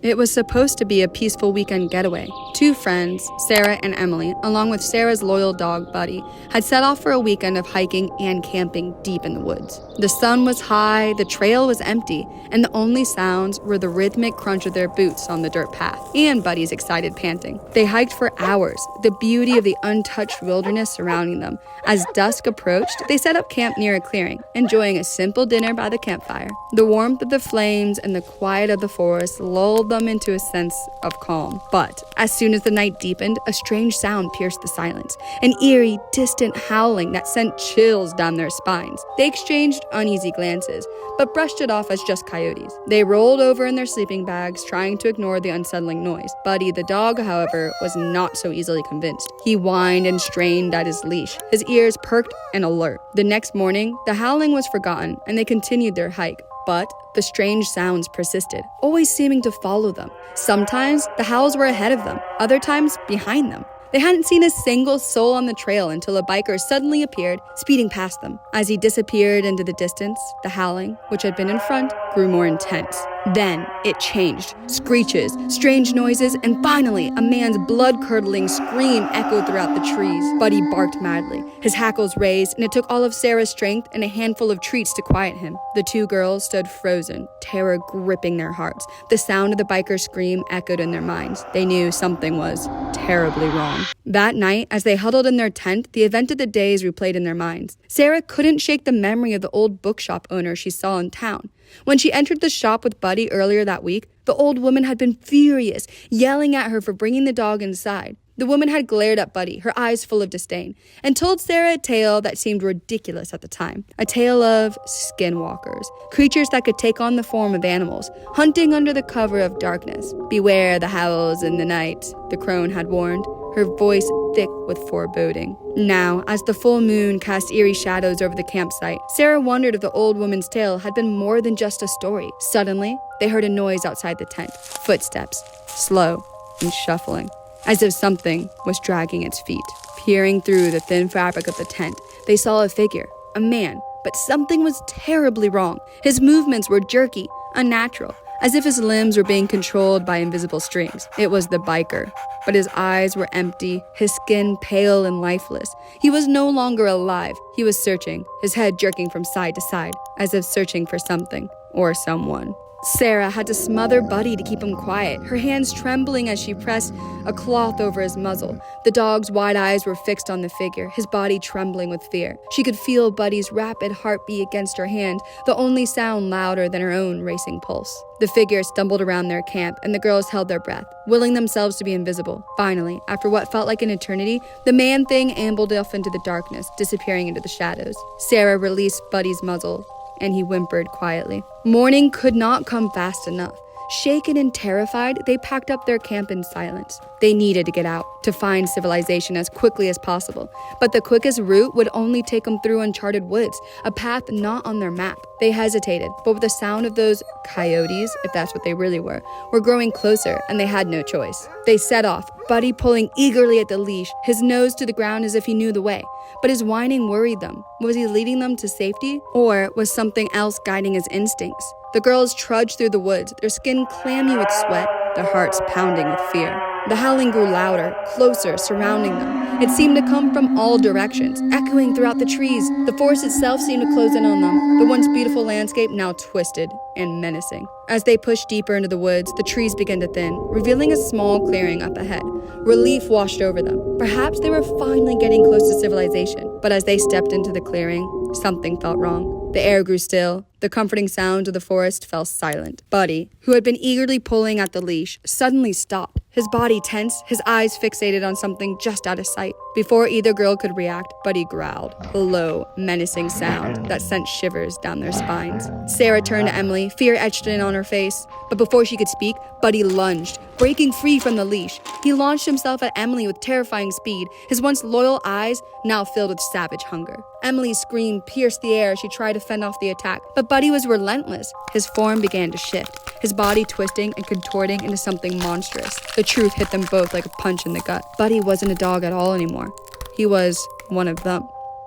It was supposed to be a peaceful weekend getaway. Two friends, Sarah and Emily, along with Sarah's loyal dog, Buddy, had set off for a weekend of hiking and camping deep in the woods. The sun was high, the trail was empty, and the only sounds were the rhythmic crunch of their boots on the dirt path and Buddy's excited panting. They hiked for hours, the beauty of the untouched wilderness surrounding them. As dusk approached, they set up camp near a clearing, enjoying a simple dinner by the campfire. The warmth of the flames and the quiet of the forest lulled them into a sense of calm. But as soon as the night deepened, a strange sound pierced the silence, an eerie, distant howling that sent chills down their spines. They exchanged uneasy glances, but brushed it off as just coyotes. They rolled over in their sleeping bags, trying to ignore the unsettling noise. Buddy, the dog, however, was not so easily convinced. He whined and strained at his leash, his ears perked and alert. The next morning, the howling was forgotten, and they continued their hike. But the strange sounds persisted, always seeming to follow them. Sometimes the howls were ahead of them, other times behind them. They hadn't seen a single soul on the trail until a biker suddenly appeared, speeding past them. As he disappeared into the distance, the howling, which had been in front, grew more intense. Then it changed. Screeches, strange noises, and finally, a man's blood-curdling scream echoed throughout the trees. Buddy barked madly. His hackles raised, and it took all of Sarah's strength and a handful of treats to quiet him. The two girls stood frozen, terror gripping their hearts. The sound of the biker's scream echoed in their minds. They knew something was terribly wrong. That night, as they huddled in their tent, the event of the days replayed in their minds. Sarah couldn't shake the memory of the old bookshop owner she saw in town. When she entered the shop with Buddy earlier that week, the old woman had been furious, yelling at her for bringing the dog inside. The woman had glared at Buddy, her eyes full of disdain, and told Sarah a tale that seemed ridiculous at the time. A tale of skinwalkers, creatures that could take on the form of animals, hunting under the cover of darkness. Beware the howls in the night, the crone had warned, her voice thick with foreboding. Now, as the full moon cast eerie shadows over the campsite, Sarah wondered if the old woman's tale had been more than just a story. Suddenly, they heard a noise outside the tent. Footsteps, slow and shuffling, as if something was dragging its feet. Peering through the thin fabric of the tent, they saw a figure, a man, but something was terribly wrong. His movements were jerky, unnatural, as if his limbs were being controlled by invisible strings. It was the biker, but his eyes were empty, his skin pale and lifeless. He was no longer alive. He was searching, his head jerking from side to side, as if searching for something or someone. Sarah had to smother Buddy to keep him quiet, her hands trembling as she pressed a cloth over his muzzle. The dog's wide eyes were fixed on the figure, his body trembling with fear. She could feel Buddy's rapid heartbeat against her hand, the only sound louder than her own racing pulse. The figure stumbled around their camp, and the girls held their breath, willing themselves to be invisible. Finally, after what felt like an eternity, the man-thing ambled off into the darkness, disappearing into the shadows. Sarah released Buddy's muzzle, and he whimpered quietly. Morning could not come fast enough. Shaken and terrified, they packed up their camp in silence. They needed to get out, to find civilization as quickly as possible. But the quickest route would only take them through uncharted woods, a path not on their map. They hesitated, but with the sound of those coyotes, if that's what they really were growing closer, and they had no choice. They set off, Buddy pulling eagerly at the leash, his nose to the ground as if he knew the way. But his whining worried them. Was he leading them to safety? Or was something else guiding his instincts? The girls trudged through the woods, their skin clammy with sweat, their hearts pounding with fear. The howling grew louder, closer, surrounding them. It seemed to come from all directions, echoing throughout the trees. The forest itself seemed to close in on them, the once beautiful landscape now twisted and menacing. As they pushed deeper into the woods, the trees began to thin, revealing a small clearing up ahead. Relief washed over them. Perhaps they were finally getting close to civilization. But as they stepped into the clearing, something felt wrong. The air grew still. The comforting sound of the forest fell silent. Buddy, who had been eagerly pulling at the leash, suddenly stopped. His body tense, his eyes fixated on something just out of sight. Before either girl could react, Buddy growled, a low, menacing sound that sent shivers down their spines. Sarah turned to Emily, fear etched in on her face. But before she could speak, Buddy lunged, breaking free from the leash. He launched himself at Emily with terrifying speed, his once loyal eyes now filled with savage hunger. Emily's scream pierced the air as she tried to fend off the attack, but Buddy was relentless. His form began to shift, his body twisting and contorting into something monstrous. The truth hit them both like a punch in the gut. Buddy wasn't a dog at all anymore. He was one of them,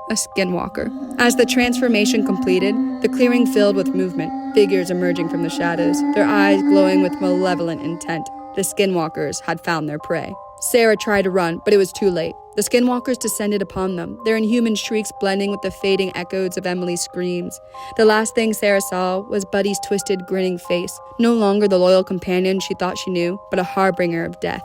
a skinwalker. As the transformation completed, The clearing filled with movement, figures emerging from the shadows, their eyes glowing with malevolent intent. The Skinwalkers had found their prey. Sarah tried to run, but it was too late. The Skinwalkers descended upon them, their inhuman shrieks blending with the fading echoes of Emily's screams. The last thing Sarah saw was Buddy's twisted, grinning face, no longer the loyal companion she thought she knew, but a harbinger of death.